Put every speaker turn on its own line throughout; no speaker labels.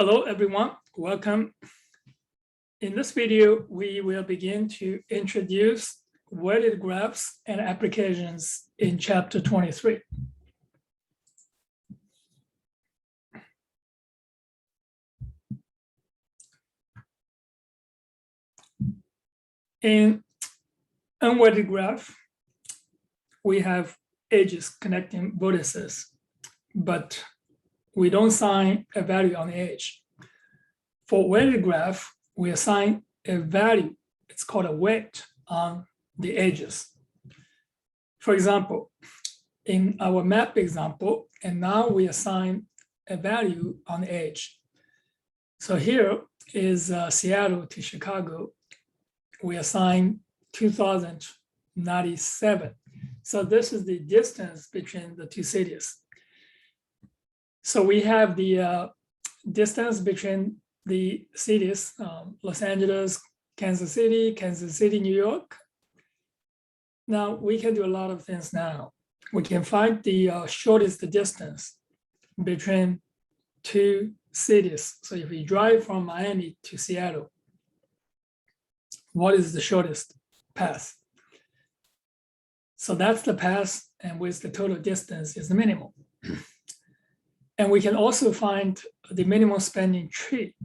Hello, everyone. Welcome. In this video, we will begin to introduce weighted graphs and applications in chapter 23. In unweighted graph, we have edges connecting vertices, but we don't assign a value on the edge. For weighted graph, we assign a value, it's called a weight, on the edges. For example, in our map example, and now we assign a value on the edge. So here is Seattle to Chicago. We assign 2097. So this is the distance between the two cities. So we have the distance between the cities, Los Angeles, Kansas City, New York. Now we can do a lot of things now. We can find the shortest distance between two cities. So if we drive from Miami to Seattle, what is the shortest path? So that's the path, and with the total distance is the minimum. And we can also find the minimum spanning tree.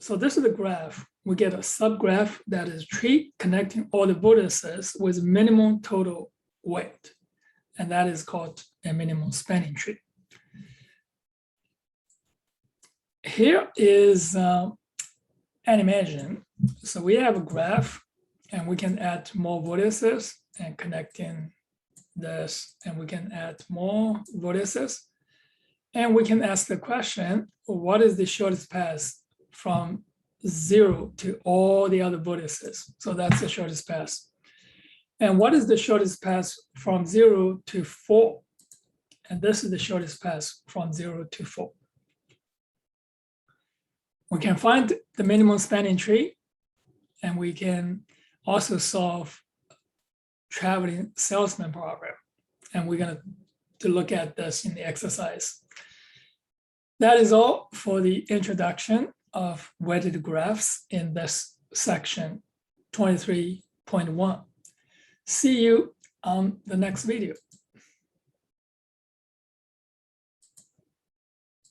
So this is the graph. We get a subgraph that is tree connecting all the vertices with minimum total weight. And that is called a minimum spanning tree. Here is animation. So we have a graph and we can add more vertices and connecting this, and we can add more vertices. And we can ask the question, what is the shortest path from 0 to all the other vertices? So that's the shortest path. And what is the shortest path from 0 to 4? And this is the shortest path from 0 to 4. We can find the minimum spanning tree, and we can also solve traveling salesman problem. And we're going to look at this in the exercise. That is all for the introduction of weighted graphs in this section 23.1. See you on the next video.